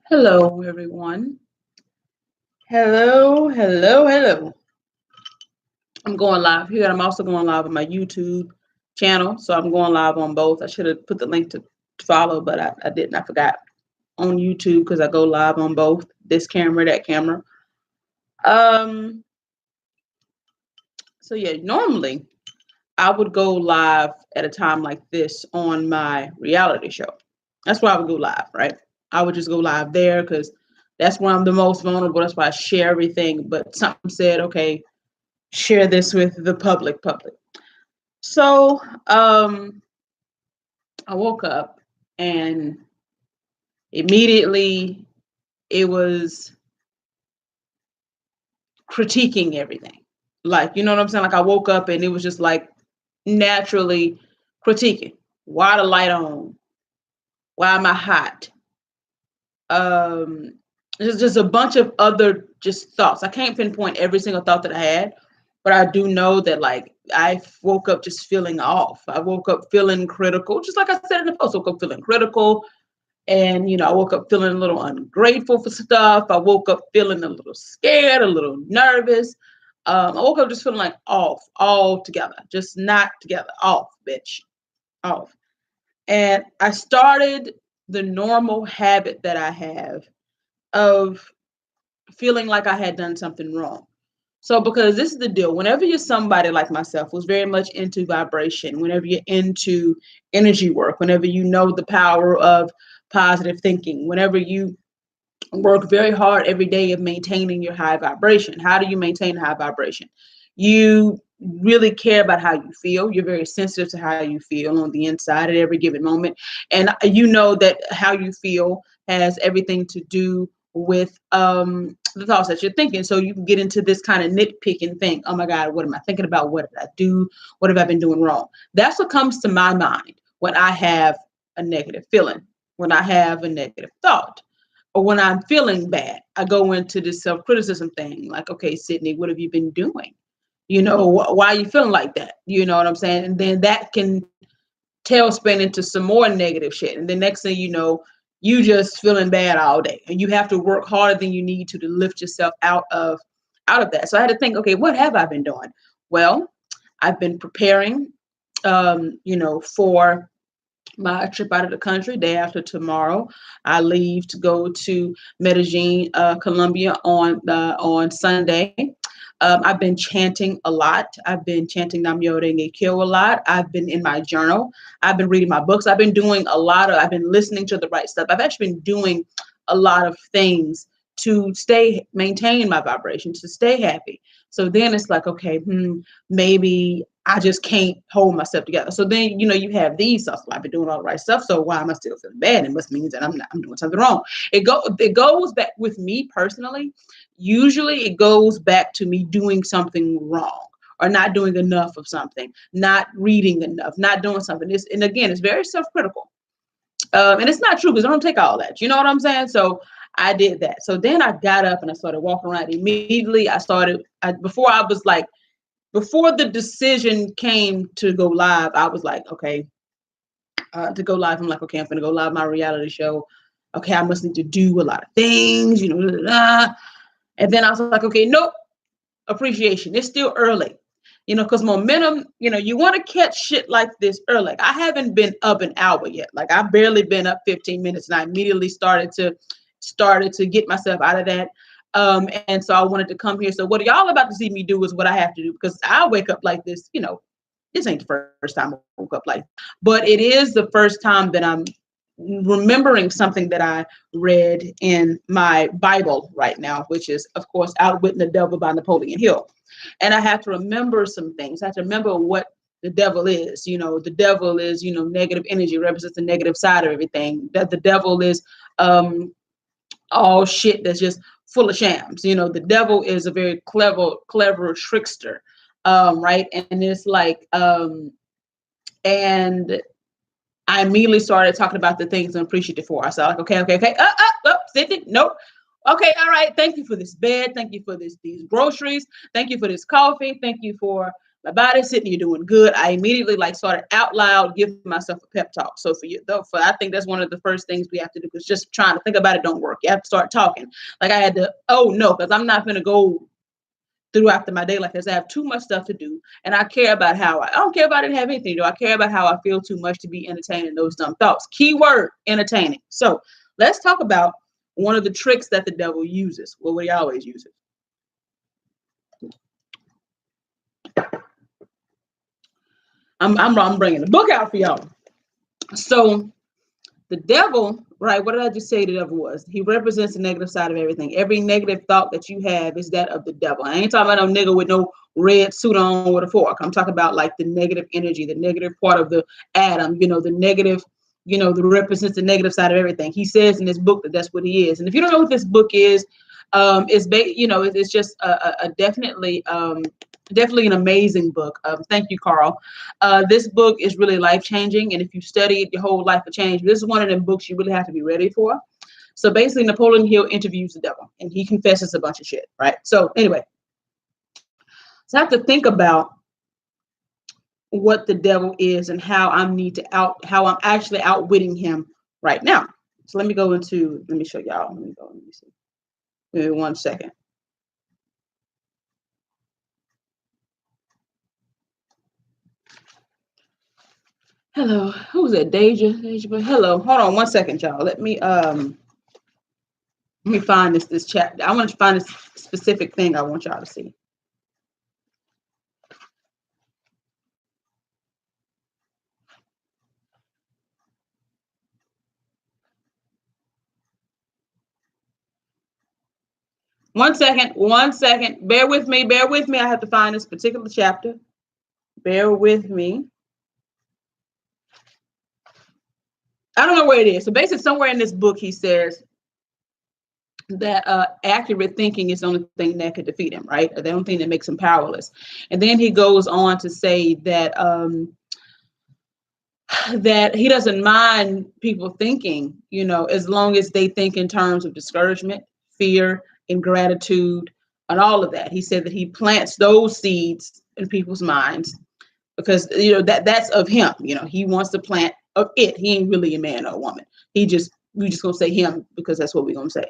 Hello, everyone. Hello. I'm going live here. I'm also going live on my YouTube channel. So I'm going live on both. I should have put the link to follow, but I didn't. I forgot on YouTube because I go live on both this camera, that camera. Um, so yeah, normally I would go live at a time like this on my reality show. That's where I would go live, right? I would just go live there because that's where I'm the most vulnerable. That's why I share everything. But something said, okay, share this with the public. So I woke up and immediately it was critiquing everything. Like, you know what I'm saying? Like I woke up and it was just like naturally critiquing. Why the light on? Why am I hot? Just a bunch of other just thoughts. I can't pinpoint every single thought that I had, but I do know that like I woke up just feeling off. I woke up feeling critical, just like I said in the post. I woke up feeling critical, and I woke up feeling a little ungrateful for stuff. I woke up feeling a little scared, a little nervous. I woke up just feeling like off, all together, just not together, off, bitch, off. And I started the normal habit that I have of feeling like I had done something wrong. So, because this is the deal, whenever you're somebody like myself who's very much into vibration, whenever you're into energy work, whenever you know the power of positive thinking, whenever you work very hard every day of maintaining your high vibration, how do you maintain high vibration? You really care about how you feel. You're very sensitive to how you feel on the inside at every given moment. And you know that how you feel has everything to do with the thoughts that you're thinking. So you can get into this kind of nitpicking thing. Oh my God, what am I thinking about? What did I do? What have I been doing wrong? That's what comes to my mind when I have a negative feeling, when I have a negative thought, or when I'm feeling bad. I go into this self-criticism thing, like, okay, Sydney, what have you been doing? Why are you feeling like that? You know what I'm saying? And then that can tailspin into some more negative shit. And the next thing you know, you just feeling bad all day. And you have to work harder than you need to lift yourself out of that. So I had to think, okay, what have I been doing? Well, I've been preparing for my trip out of the country. Day after tomorrow, I leave to go to Medellin, Colombia on Sunday. I've been chanting a lot. I've been chanting Namyo Renge Kyo a lot. I've been in my journal. I've been reading my books. I've been doing I've been listening to the right stuff. I've actually been doing a lot of things to maintain my vibration, to stay happy. So then it's like, okay, maybe I just can't hold myself together. So then, you have these thoughts. I've been doing all the right stuff. So why am I still feeling bad? It must mean that I'm doing something wrong. It goes back with me personally. Usually it goes back to me doing something wrong or not doing enough of something, not reading enough, not doing something. And again, it's very self-critical. And it's not true because I don't take all that. You know what I'm saying? So I did that. So then I got up and I started walking around. Immediately before the decision came to go live, I was like, okay, to go live. I'm like, okay, I'm going to go live my reality show. Okay, I must need to do a lot of things, blah, blah, blah. And then I was like, okay, nope, appreciation. It's still early, because momentum, you want to catch shit like this early. Like, I haven't been up an hour yet. Like, I've barely been up 15 minutes and I immediately started to get myself out of that. And so I wanted to come here. So what y'all about to see me do is what I have to do, because I wake up like this, this ain't the first time I woke up like, but it is the first time that I'm remembering something that I read in my Bible right now, which is, of course, Outwitting the Devil by Napoleon Hill. And I have to remember some things. I have to remember what the devil is. The devil is, negative energy, represents the negative side of everything. That the devil is all shit that's just full of shams. The devil is a very clever trickster. Right. And it's like, and I immediately started talking about the things I'm appreciative for. I said, like, okay. Sydney, nope. Okay, all right. Thank you for this bed. Thank you for these groceries. Thank you for this coffee. Thank you for My body's sitting here doing good. I immediately like started out loud giving myself a pep talk. So for you though, for I think that's one of the first things we have to do, because just trying to think about it don't work. You have to start talking. Like I had to, oh no, because I'm not gonna go throughout my day like this. I have too much stuff to do, and I care about how I don't care if I didn't have anything to do. I care about how I feel too much to be entertaining those dumb thoughts. Keyword entertaining. So let's talk about one of the tricks that the devil uses. Well, we always use it. I'm bringing the book out for y'all. So the devil, right? What did I just say the devil was? He represents the negative side of everything. Every negative thought that you have is that of the devil. I ain't talking about no nigga with no red suit on with a fork. I'm talking about like the negative energy, the negative part of the atom, the negative, that represents the negative side of everything. He says in this book that that's what he is. And if you don't know what this book is, it's just a definitely an amazing book. Thank you, Carl. This book is really life-changing, and if you study it, your whole life will change. This is one of them books you really have to be ready for. So basically, Napoleon Hill interviews the devil, and he confesses a bunch of shit, right? So anyway, so I have to think about what the devil is and how how I'm actually outwitting him right now. So let me show y'all. Let me see. Give me 1 second. Hello, who's that? Deja, but hello. Hold on 1 second, y'all. Let me find this chat. I want to find this specific thing I want y'all to see. One second. Bear with me. I have to find this particular chapter. Bear with me. I don't know where it is. So basically, somewhere in this book, he says that accurate thinking is the only thing that could defeat him, right? Or the only thing that makes him powerless. And then he goes on to say that that he doesn't mind people thinking, as long as they think in terms of discouragement, fear, ingratitude, and all of that. He said that he plants those seeds in people's minds because that's of him. He wants to plant of it. He ain't really a man or a woman. We just gonna say him because that's what we're gonna say.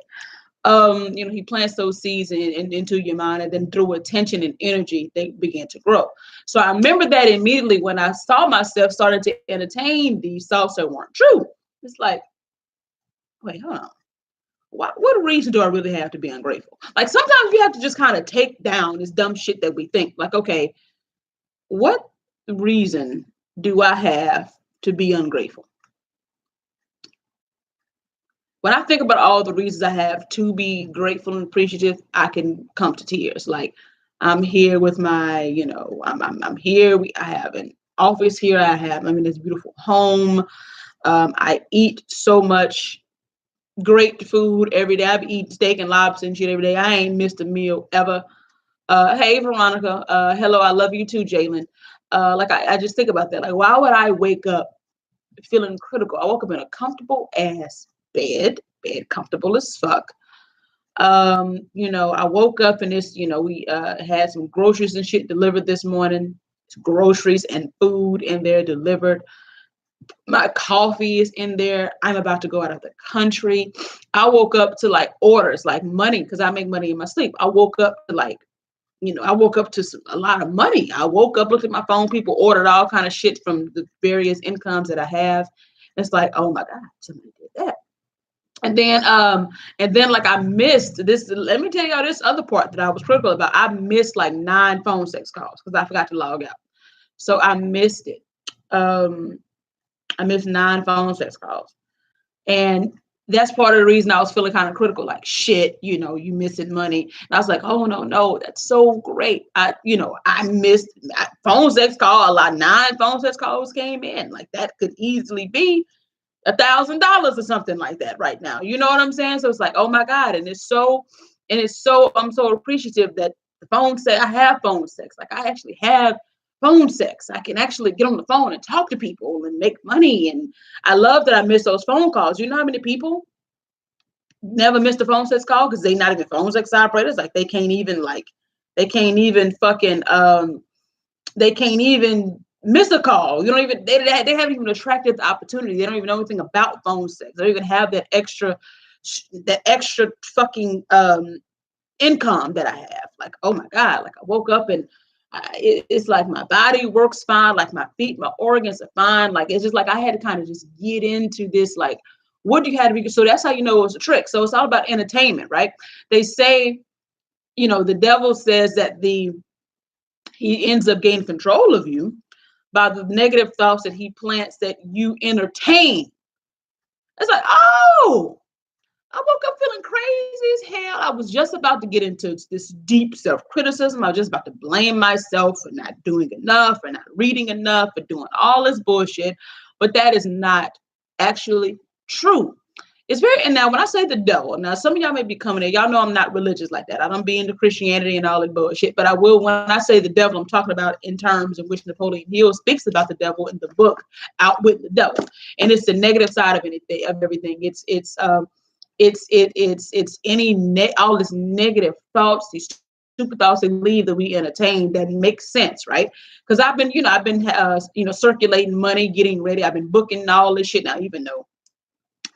He plants those seeds into your mind, and then through attention and energy, they begin to grow. So I remember that immediately when I saw myself starting to entertain these thoughts that weren't true. It's like, wait, hold on. What reason do I really have to be ungrateful? Like sometimes you have to just kind of take down this dumb shit that we think. Like, okay, what reason do I have to be ungrateful? When I think about all the reasons I have to be grateful and appreciative, I can come to tears. Like I'm here with my, I'm here. I have an office here. I'm in this beautiful home. I eat so much great food every day. I eat steak and lobster and shit every day. I ain't missed a meal ever. Hey, Veronica. Hello, I love you too, Jalen. I just think about that. Like, why would I wake up feeling critical? I woke up in a comfortable ass bed comfortable as fuck. I woke up and we had some groceries and shit delivered this morning. Groceries and food in there delivered. My coffee is in there. I'm about to go out of the country. I woke up to like orders, like money, because I make money in my sleep. I woke up to a lot of money. I woke up, looked at my phone, people ordered all kind of shit from the various incomes that I have. It's like, oh my God, somebody did that. And then like I missed this. Let me tell y'all this other part that I was critical about. I missed like 9 phone sex calls because I forgot to log out. So I missed it. I missed 9 phone sex calls. And that's part of the reason I was feeling kind of critical, like shit, you missing money. And I was like, oh no, that's so great. I missed phone sex call. A lot 9 phone sex calls came in. Like that could easily be $1,000 or something like that right now. You know what I'm saying? So it's like, oh my God. And it's so I'm so appreciative that the phone sex, I have phone sex. Like I actually have phone sex. I can actually get on the phone and talk to people and make money. And I love that I miss those phone calls. You know how many people never missed a phone sex call because they're not even phone sex operators? Like they can't even fucking They can't even miss a call. You don't even they haven't even attracted the opportunity. They don't even know anything about phone sex. They don't even have that extra fucking income that I have. Like, oh my God, like I woke up and it's like my body works fine, like my feet, my organs are fine. Like it's just like I had to kind of just get into this, like, what do you have to be? So that's how you know it's a trick. So it's all about entertainment, right? They say, the devil says that he ends up gaining control of you by the negative thoughts that he plants that you entertain. It's like, oh, I woke up feeling crazy as hell. I was just about to get into this deep self-criticism. I was just about to blame myself for not doing enough, for not reading enough, for doing all this bullshit. But that is not actually true. It's very, and now when I say the devil, now some of y'all may be coming in, y'all know I'm not religious like that. I don't be into Christianity and all that bullshit, but I will, when I say the devil, I'm talking about in terms in which Napoleon Hill speaks about the devil in the book, Outwitting the Devil. And it's the negative side of everything. It's all this negative thoughts, these stupid thoughts and believe that we entertain that makes sense, right? Because I've been circulating money, getting ready. I've been booking all this shit now, even though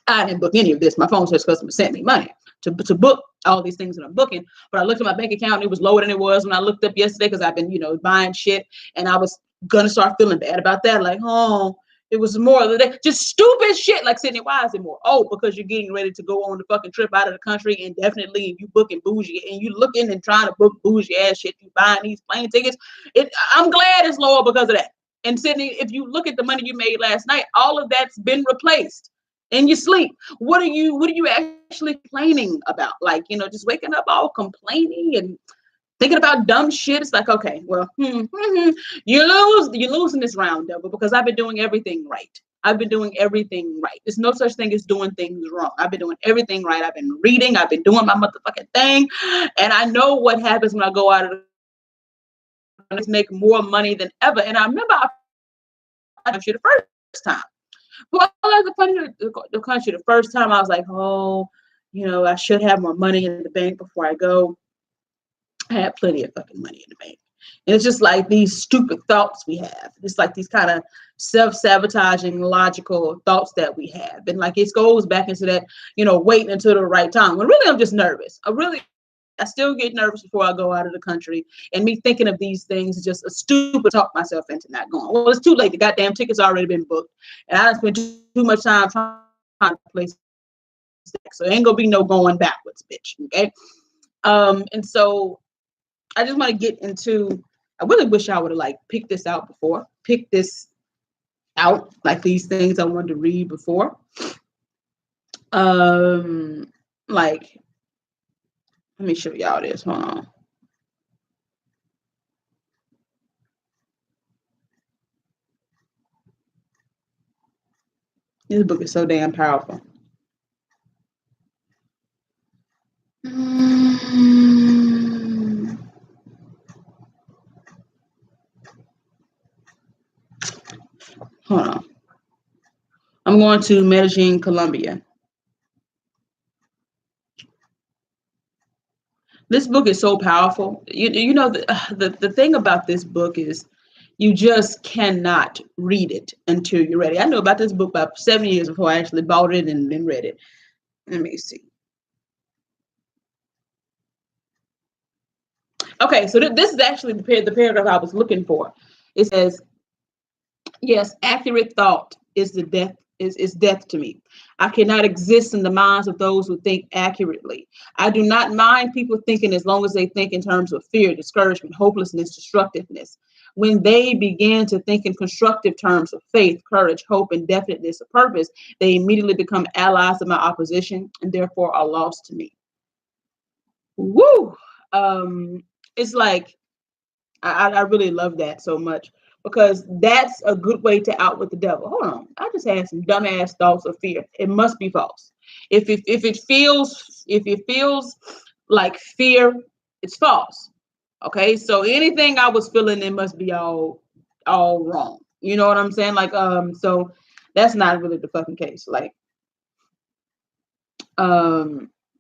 I didn't book any of this. My phone says customer sent me money to book all these things that I'm booking. But I looked at my bank account and it was lower than it was when I looked up yesterday because I've been, buying shit. And I was going to start feeling bad about that. Like, oh, it was more of the just stupid shit. Like, Sydney, why is it more? Oh, because you're getting ready to go on the fucking trip out of the country indefinitely and you booking bougie and you looking and trying to book bougie ass shit. You buying these plane tickets. I'm glad it's lower because of that. And Sydney, if you look at the money you made last night, all of that's been replaced in your sleep. What are you actually complaining about? Like, just waking up all complaining and thinking about dumb shit. It's like, okay, well, you're losing this round, devil, because I've been doing everything right. I've been doing everything right. There's no such thing as doing things wrong. I've been doing everything right. I've been reading. I've been doing my motherfucking thing. And I know what happens when I go out of the make more money than ever. And I remember I did the first time. Well, I left the country the first time. I was like, oh, I should have more money in the bank before I go. I had plenty of fucking money in the bank. And it's just like these stupid thoughts we have. It's like these kind of self-sabotaging, logical thoughts that we have. And like it goes back into that, waiting until the right time. When really I'm just nervous. I still get nervous before I go out of the country. And me thinking of these things is just a stupid talk myself into not going. Well, it's too late. The goddamn ticket's already been booked. And I spent too much time trying to place it. So it ain't gonna be no going backwards, bitch. Okay. And so I just want to get into, I really wish I would have picked this out, like these things I wanted to read before. Let me show y'all this. Hold on. This book is so damn powerful. Hold on. I'm going to Medellin, Colombia. This book is so powerful. The thing about this book is you just cannot read it until you're ready. I knew about this book about 7 years before I actually bought it and then read it. Let me see. Okay, so this is actually the paragraph I was looking for. It says, yes, accurate thought is death to me. I cannot exist in the minds of those who think accurately. I do not mind people thinking as long as they think in terms of fear, discouragement, hopelessness, destructiveness. When they begin to think in constructive terms of faith, courage, hope, and definiteness of purpose, they immediately become allies of my opposition and therefore are lost to me. Woo! It's like, I really love that so much because that's a good way to outwit the devil. Hold on, I just had some dumbass thoughts of fear. It must be false. If it feels like fear, it's false. Okay, so anything I was feeling, it must be all wrong. You know what I'm saying? So that's not really the fucking case. Let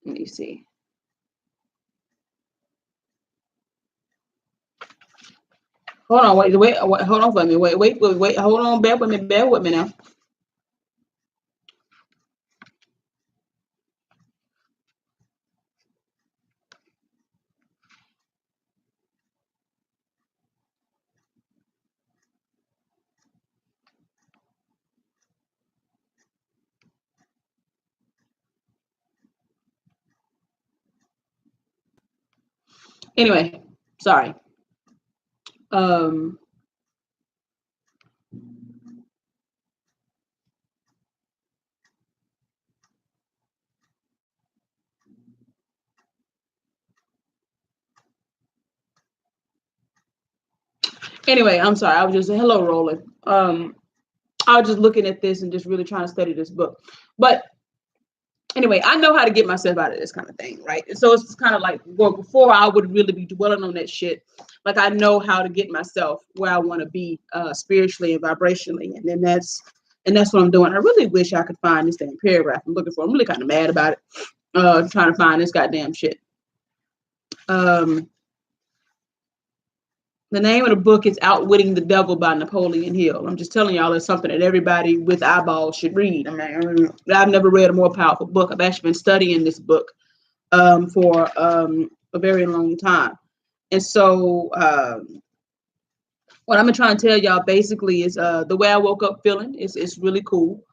me see. Hold on, wait, hold on for me. Wait, hold on, bear with me now. Anyway, sorry. Um, anyway, I'm sorry. I was just hello, Roland. I was just looking at this and just really trying to study this book. But anyway, I know how to get myself out of this kind of thing, right? And so it's kind of like, well, before I would really be dwelling on that shit, like I know how to get myself where I want to be spiritually and vibrationally, and then that's what I'm doing. I really wish I could find this damn paragraph I'm looking for. I'm really kind of mad about it. Trying to find this goddamn shit. Um, The name of the book is Outwitting the Devil by Napoleon Hill. I'm just telling y'all it's something that everybody with eyeballs should read. I mean, I've never read a more powerful book. I've actually been studying this book for a very long time. And so what I'm trying to tell y'all basically is the way I woke up feeling is really cool.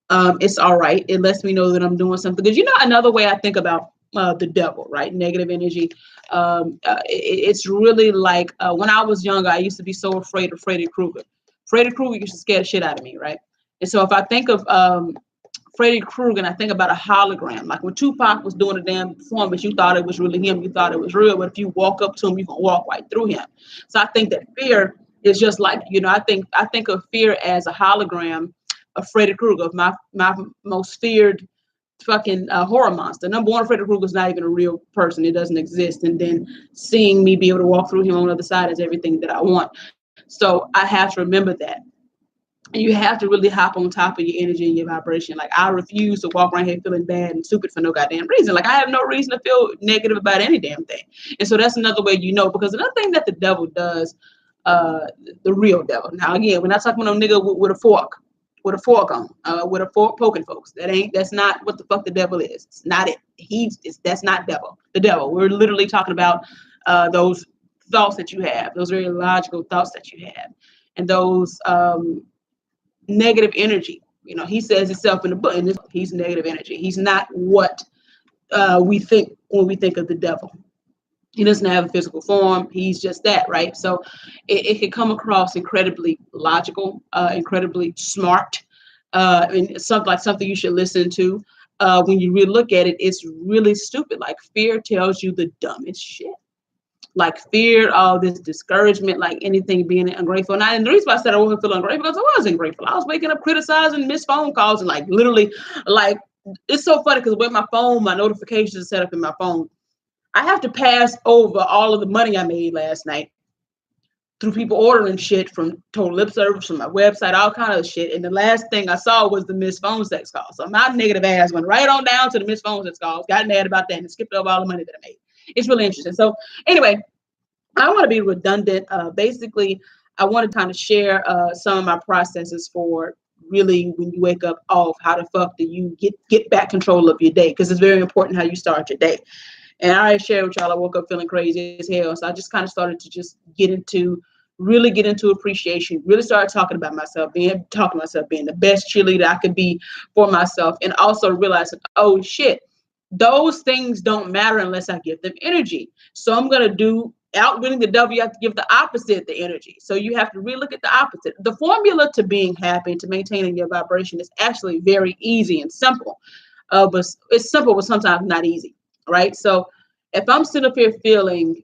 It's all right. It lets me know that I'm doing something. Because another way I think about the devil, right? Negative energy. It's really like when I was younger, I used to be so afraid of Freddy Krueger. Freddy Krueger used to scare the shit out of me, right? And so if I think of Freddy Krueger and I think about a hologram, like when Tupac was doing a damn performance, you thought it was really him, you thought it was real, but if you walk up to him, you can walk right through him. So I think that fear is just like, I think of fear as a hologram of Freddy Krueger, of my most feared fucking horror monster. Number one, Freddy Krueger is not even a real person. It doesn't exist. And then seeing me be able to walk through him on the other side is everything that I want. So I have to remember that. And you have to really hop on top of your energy and your vibration. Like I refuse to walk around here feeling bad and stupid for no goddamn reason. Like I have no reason to feel negative about any damn thing. And so that's another way because another thing that the devil does, the real devil. Now again, we're not talking about no nigga with a fork. With a fork on, with a fork poking folks. That's not what the fuck the devil is. It's not it. That's not devil. The devil. We're literally talking about those thoughts that you have, those very logical thoughts that you have, and those negative energy. He says himself in the book, and he's negative energy. He's not what we think when we think of the devil. He doesn't have a physical form. He's just that, right? So it can come across incredibly logical, incredibly smart, and something you should listen to. When you really look at it, it's really stupid. Like fear tells you the dumbest shit. Like fear, all this discouragement, like anything being ungrateful. And the reason why I said I wasn't feeling ungrateful because I wasn't grateful. I was waking up criticizing missed phone calls and like literally, like it's so funny because with my phone, my notifications are set up in my phone. I have to pass over all of the money I made last night through people ordering shit from Total Lip Service, from my website, all kind of shit. And the last thing I saw was the missed phone sex call. So my negative ass went right on down to the missed phone sex calls, got mad about that, and skipped over all the money that I made. It's really interesting. So anyway, I want to be redundant. Basically, I want to kind of share some of my processes for really when you wake up off, how the fuck do you get back control of your day? Because it's very important how you start your day. And I already shared with y'all, I woke up feeling crazy as hell. So I just kind of started to just really get into appreciation, really started talking about myself, being the best cheerleader I could be for myself. And also realizing, oh shit, those things don't matter unless I give them energy. So I'm going to do outwitting the devil. You have to give the opposite the energy. So you have to really look at the opposite. The formula to being happy, to maintaining your vibration is actually very easy and simple. But it's simple, but sometimes not easy. Right. So if I'm sitting up here feeling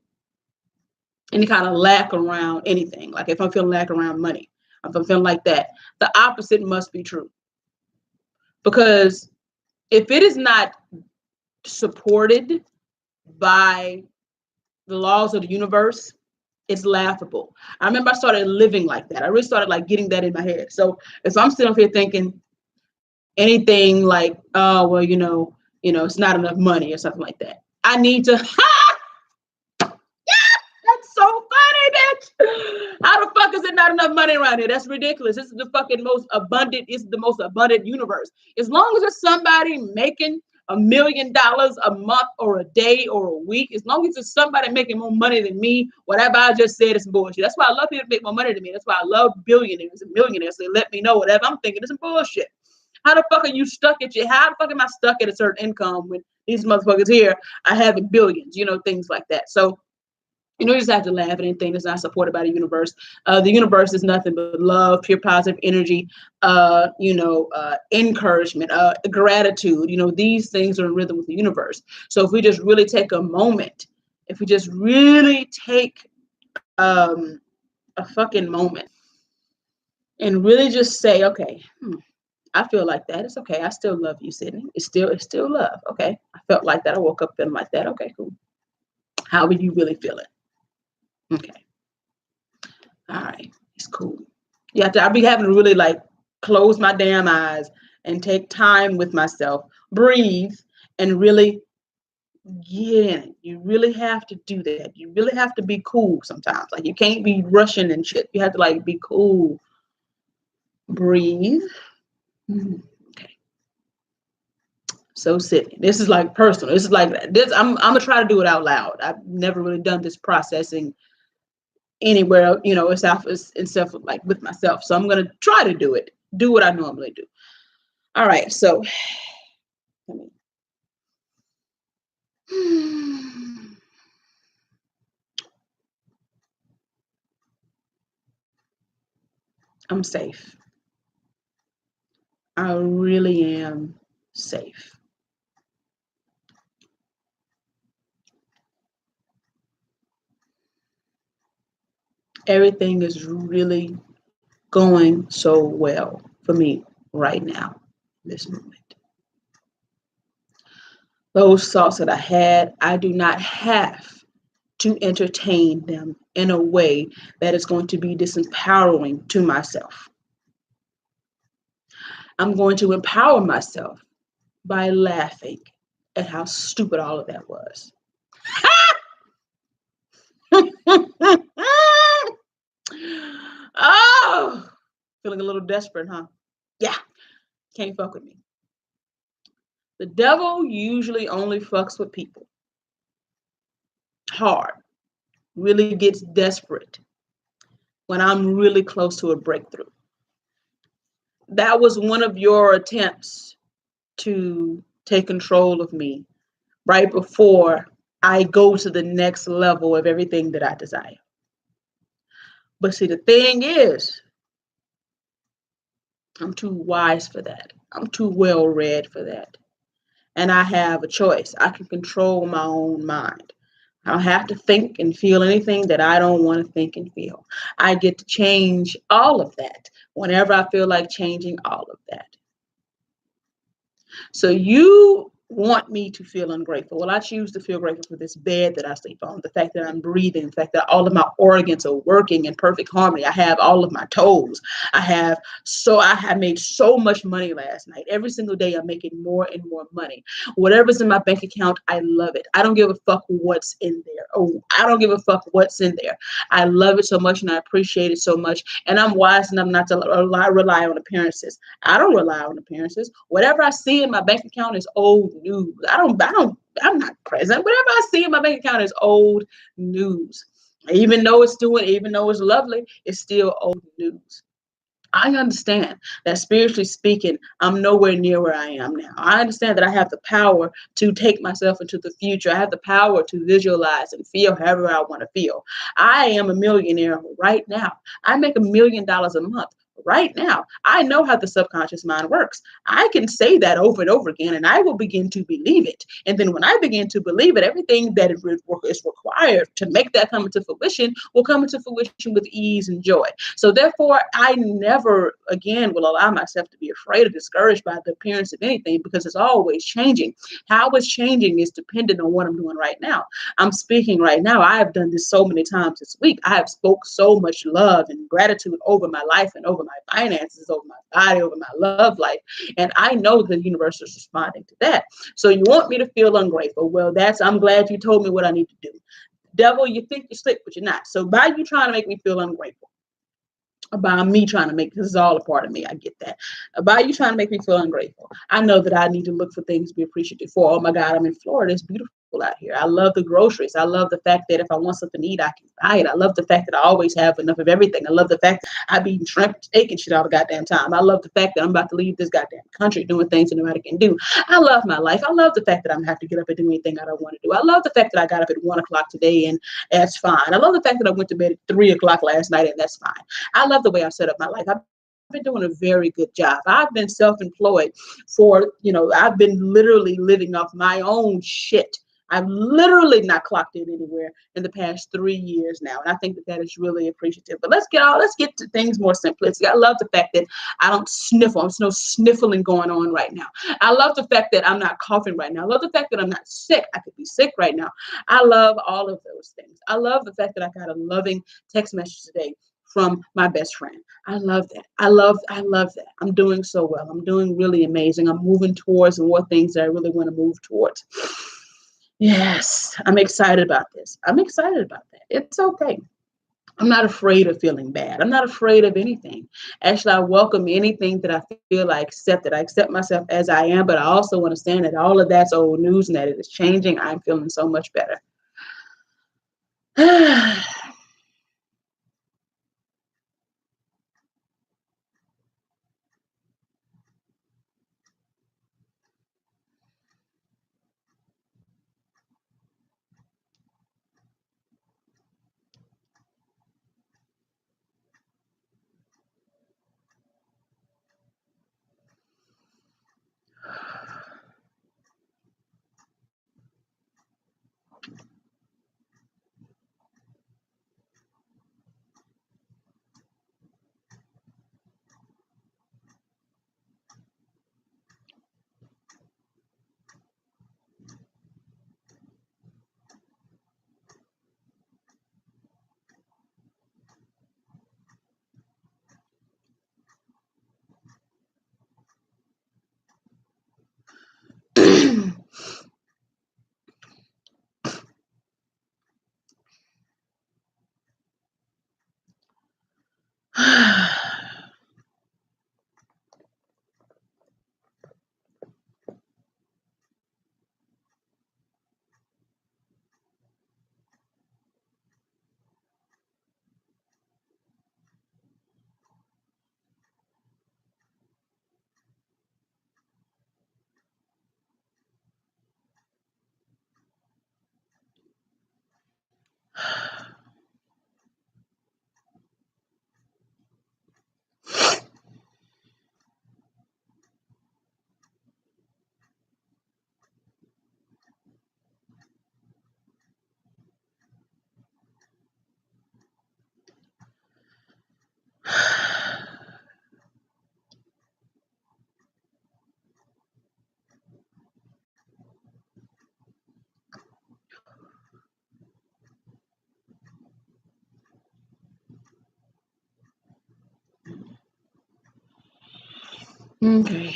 any kind of lack around anything, like if I'm feeling lack around money, if I'm feeling like that, the opposite must be true. Because if it is not supported by the laws of the universe, it's laughable. I remember I started living like that. I really started like getting that in my head. So if I'm sitting up here thinking anything like, oh, well, it's not enough money or something like that, I need to, that's so funny, bitch. How the got enough money around here. That's ridiculous. This is the fucking most abundant. It's the most abundant universe. As long as there's somebody making $1 million a month or a day or a week, as long as there's somebody making more money than me, whatever I just said is bullshit. That's why I love people to make more money than me. That's why I love billionaires and millionaires. They let me know whatever I'm thinking is some bullshit. How the fuck are you stuck at how the fuck am I stuck at a certain income when these motherfuckers here are having billions, things like that. So, you just have to laugh at anything that's not supported by the universe. The universe is nothing but love, pure positive energy, encouragement, gratitude. These things are in rhythm with the universe. So if we just really take a moment, if we just really take a fucking moment and really just say, okay, I feel like that. It's okay. I still love you, Sydney. It's still love. Okay. I felt like that. I woke up feeling like that. Okay, cool. How are you really feeling? Okay. All right. It's cool. I'll be having to really close my damn eyes and take time with myself, breathe, and really get in it. You really have to do that. You really have to be cool sometimes. You can't be rushing and shit. You have to be cool. Breathe. Okay. So Sydney, this is personal. This is this. I'm gonna try to do it out loud. I've never really done this processing anywhere, except with myself. So I'm gonna try to do what I normally do. All right, so I'm safe. I really am safe. Everything is really going so well for me right now, this moment. Those thoughts that I had, I do not have to entertain them in a way that is going to be disempowering to myself. I'm going to empower myself by laughing at how stupid all of that was. Oh, feeling a little desperate, huh? Yeah, can't fuck with me. The devil usually only fucks with people hard, really gets desperate when I'm really close to a breakthrough. That was one of your attempts to take control of me right before I go to the next level of everything that I desire. But see, the thing is, I'm too wise for that. I'm too well read for that. And I have a choice. I can control my own mind. I don't have to think and feel anything that I don't want to think and feel. I get to change all of that whenever I feel like changing all of that. So you want me to feel ungrateful. Well, I choose to feel grateful for this bed that I sleep on, the fact that I'm breathing, the fact that all of my organs are working in perfect harmony. I have all of my toes. I have made so much money last night. Every single day I'm making more and more money. Whatever's in my bank account, I love it. I don't give a fuck what's in there. Oh, I don't give a fuck what's in there. I love it so much and I appreciate it so much. And I'm wise enough not to rely on appearances. I don't rely on appearances. Whatever I see in my bank account is old news. I'm not present. Whatever I see in my bank account is old news. Even though it's lovely, it's still old news. I understand that spiritually speaking, I'm nowhere near where I am now. I understand that I have the power to take myself into the future. I have the power to visualize and feel however I want to feel. I am a millionaire right now. I make $1 million a month. Right now, I know how the subconscious mind works. I can say that over and over again, and I will begin to believe it. And then when I begin to believe it, everything that is required to make that come into fruition will come into fruition with ease and joy. So therefore, I never again will allow myself to be afraid or discouraged by the appearance of anything because it's always changing. How it's changing is dependent on what I'm doing right now. I'm speaking right now. I have done this so many times this week. I have spoke so much love and gratitude over my life and over my finances, over my body, over my love life. And I know the universe is responding to that. So you want me to feel ungrateful. Well, I'm glad you told me what I need to do. Devil, you think you're slick, but you're not. So by you trying to make me feel ungrateful, By me trying to make this is all a part of me. I get that. By you trying to make me feel ungrateful. I know that I need to look for things to be appreciative for. Oh my God, I'm in Florida. It's beautiful out here. I love the groceries. I love the fact that if I want something to eat, I can buy it. I love the fact that I always have enough of everything. I love the fact that I be eating shrimp, steak, and shit all the goddamn time. I love the fact that I'm about to leave this goddamn country doing things that nobody can do. I love my life. I love the fact that I'm gonna have to get up and do anything I don't want to do. I love the fact that I got up at 1 o'clock today and that's fine. I love the fact that I went to bed at 3 o'clock last night and that's fine. I love the way I've set up my life. I've been doing a very good job. I've been self-employed I've been literally living off my own shit. I've literally not clocked in anywhere in the past 3 years now. And I think that that is really appreciative. But let's get to things more simplistic. I love the fact that I don't sniffle. There's no sniffling going on right now. I love the fact that I'm not coughing right now. I love the fact that I'm not sick. I could be sick right now. I love all of those things. I love the fact that I got a loving text message today from my best friend. I love that. I love that. I'm doing so well. I'm doing really amazing. I'm moving towards more things that I really want to move towards. Yes, I'm excited about this. I'm excited about that. It's okay. I'm not afraid of feeling bad. I'm not afraid of anything. Actually, I welcome anything that I feel I accept it. I accept myself as I am, but I also understand that all of that's old news and that it is changing. I'm feeling so much better. Okay.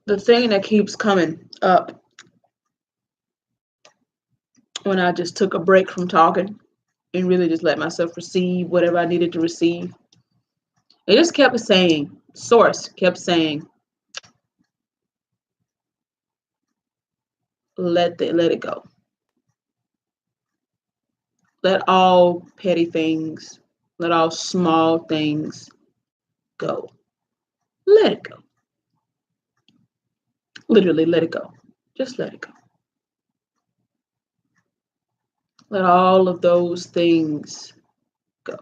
The thing that keeps coming up when I just took a break from talking and really just let myself receive whatever I needed to receive, it just kept saying, source kept saying, let it go. Let all petty things, let all small things go. Let it go. Literally, let it go. Just let it go. Let all of those things go.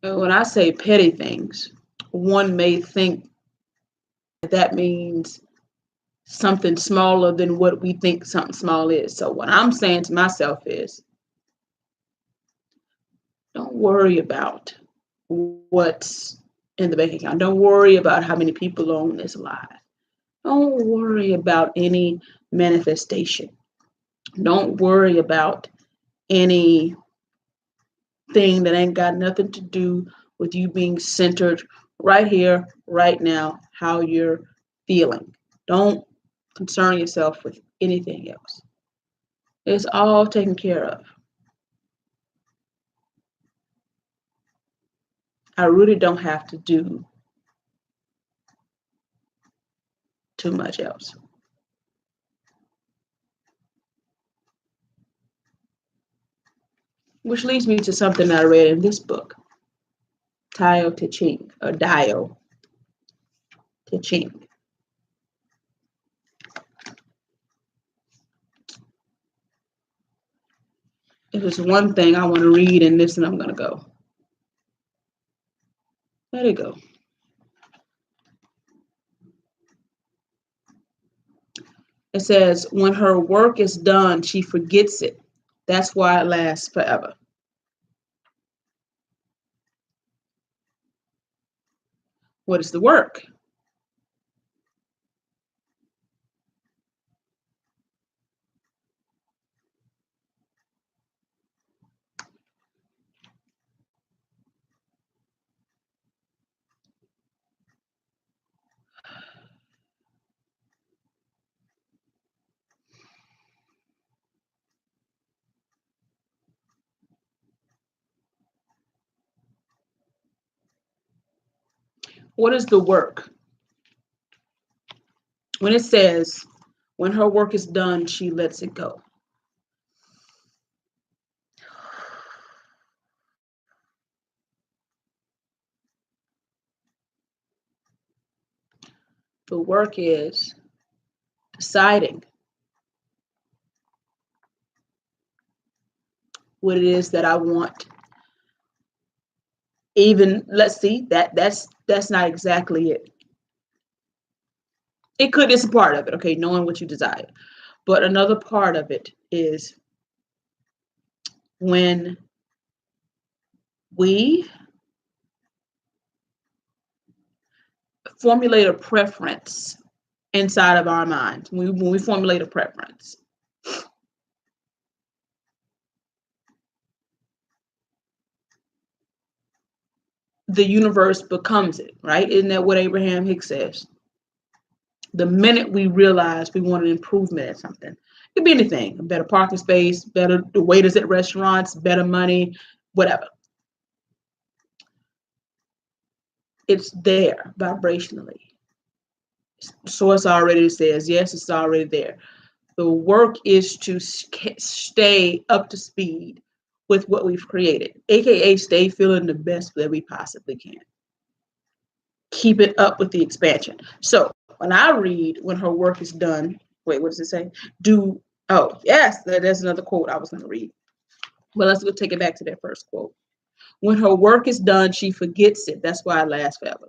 And when I say petty things, one may think that means something smaller than what we think something small is. So what I'm saying to myself is Don't worry about what's in the bank account. Don't worry about how many people are on this live. Don't worry about any manifestation. Don't worry about anything that ain't got nothing to do with you being centered right here, right now, how you're feeling. Don't concern yourself with anything else. It's all taken care of. I really don't have to do too much else. Which leads me to something I read in this book, Tao Te Ching, or Dio Te Ching. If there's one thing I want to read in this, and I'm going to go. Let it go. It says, when her work is done, she forgets it. That's why it lasts forever. What is the work? What is the work? When it says, when her work is done, she lets it go. The work is deciding what it is that I want. Even, let's see, that's not exactly it. It's a part of it, okay, knowing what you desire. But another part of it is when we formulate a preference inside of our minds, when we formulate a preference, the universe becomes it, right? Isn't that what Abraham Hicks says? The minute we realize we want an improvement at something, it could be anything, a better parking space, better the waiters at restaurants, better money, whatever. It's there vibrationally. Source already says, yes, it's already there. The work is to stay up to speed with what we've created, aka stay feeling the best that we possibly can. Keep it up with the expansion. So when I read, when her work is done, wait, what does it say? Oh, yes, there's another quote I was going to read. But let's go take it back to that first quote. When her work is done, she forgets it. That's why it lasts forever.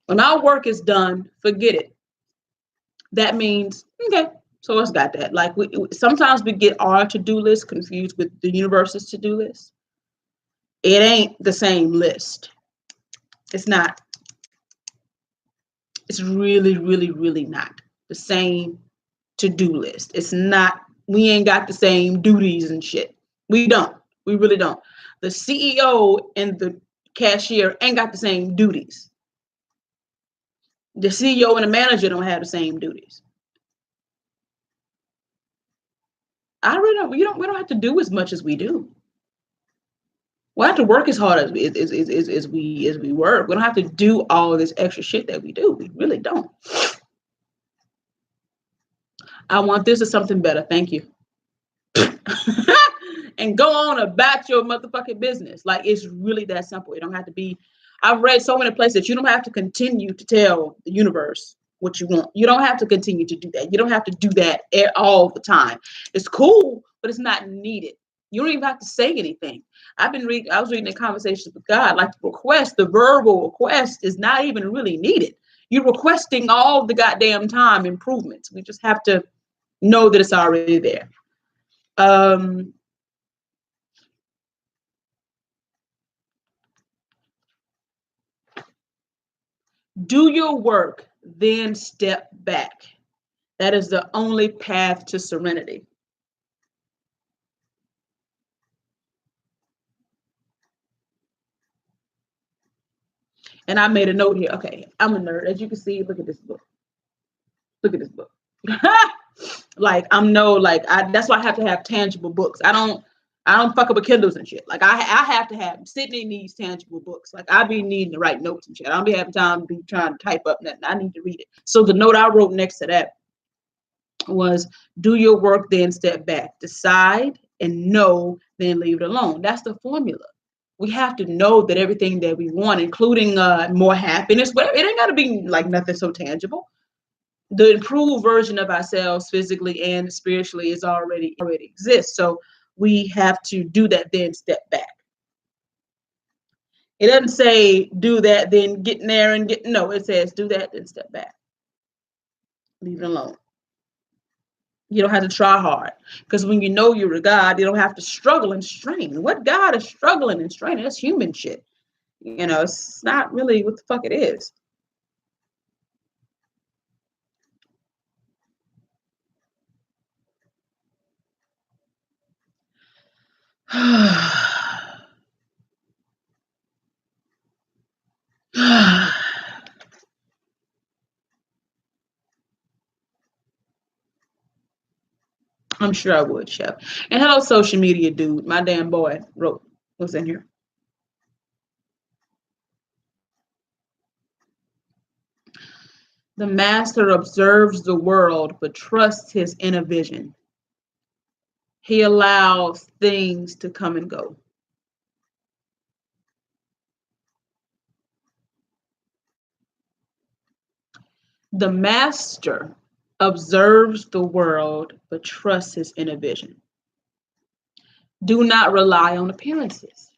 When our work is done, forget it. That means, okay, so it's got that. Like sometimes we get our to-do list confused with the universe's to-do list. It ain't the same list. It's not. It's really, really, really not the same to-do list. It's not. We ain't got the same duties and shit. We don't. We really don't. The CEO and the cashier ain't got the same duties. The CEO and the manager don't have the same duties. I really don't. We don't have to do as much as we do. We have to work as hard as we work. We don't have to do all of this extra shit that we do. We really don't. I want this or something better. Thank you. And go on about your motherfucking business. Like, it's really that simple. It don't have to be. I've read so many places that you don't have to continue to tell the universe what you want. You don't have to continue to do that. You don't have to do that all the time. It's cool, but it's not needed. You don't even have to say anything. I was reading the Conversations with God. Like, the verbal request is not even really needed. You're requesting all the goddamn time improvements. We just have to know that it's already there. Do your work, then step back. That is the only path to serenity. And I made a note here. Okay, I'm a nerd. As you can see, look at this book. Look at this book. Like I'm no like I that's why I have to have tangible books. I don't fuck up with Kindles and shit. Like I have to have Sydney needs tangible books. Like I be needing to write notes and shit. I don't be having time to be trying to type up nothing. I need to read it. So the note I wrote next to that was do your work, then step back. Decide and know, then leave it alone. That's the formula. We have to know that everything that we want, including more happiness, whatever, it ain't gotta be like nothing so tangible. The improved version of ourselves physically and spiritually is already exists. So we have to do that, then step back. It doesn't say do that, then get in there and get no, it says do that, then step back. Leave it alone. You don't have to try hard. Because when you know you're a God, you don't have to struggle and strain. What God is struggling and straining? That's human shit. It's not really what the fuck it is. I'm sure I would, Chef. And hello, social media dude. My damn boy wrote was in here. The master observes the world but trusts his inner vision. He allows things to come and go. The master observes the world but trusts his inner vision. Do not rely on appearances.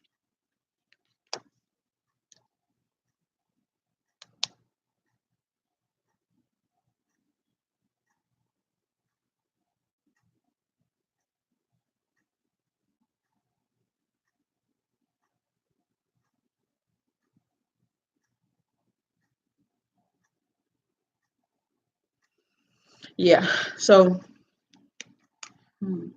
Yeah. So, hmm,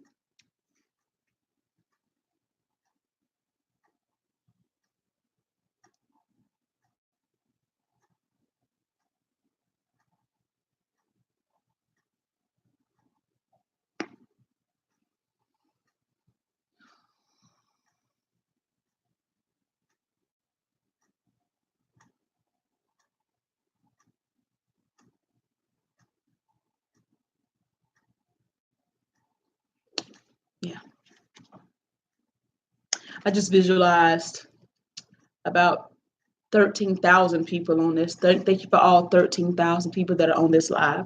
yeah. I just visualized about 13,000 people on this. Thank you for all 13,000 people that are on this live.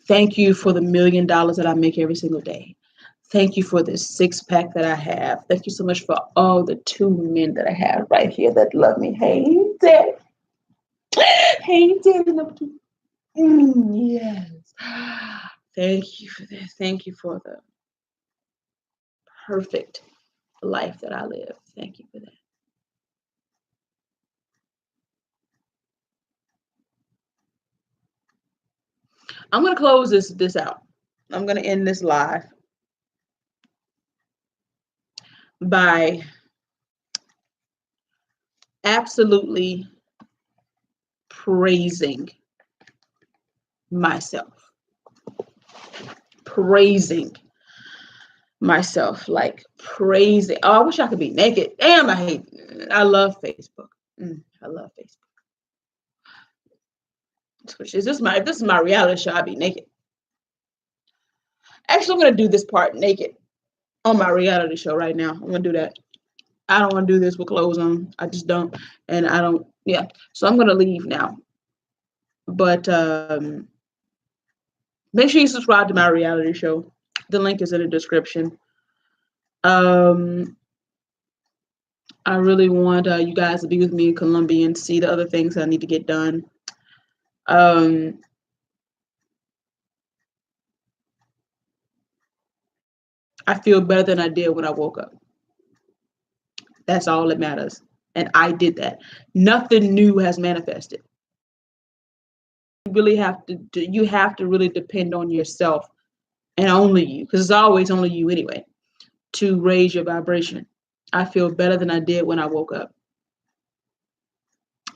Thank you for the $1,000,000 that I make every single day. Thank you for this six pack that I have. Thank you so much for all the two men that I have right here that love me. Hey, Dad. Hey, Dad. Yes. Thank you for this. Thank you for the perfect life that I live. Thank you for that. I'm gonna close this out. I'm gonna end this live by absolutely praising myself. Praising myself, like praising. Oh, I wish I could be naked. Damn, I love Facebook. I love Facebook. If this is my reality show, I'd be naked. Actually, I'm gonna do this part naked on my reality show right now. I'm gonna do that. I don't want to do this with clothes on. I just don't, and I don't. Yeah. So I'm gonna leave now. But make sure you subscribe to my reality show. The link is in the description. Um, I really want you guys to be with me in Colombia and see the other things I need to get done. Um, I feel better than I did when I woke up. That's all that matters. And I did that. Nothing new has manifested. really have to you have to really depend on yourself and only you, because it's always only you anyway, to raise your vibration. I feel better than I did when I woke up.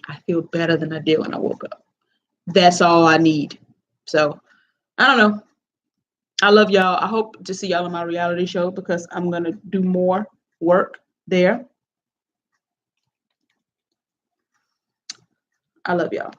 I feel better than I did when I woke up. That's all I need. So I don't know. I love y'all. I hope to see y'all on my reality show, because I'm gonna do more work there. I love y'all.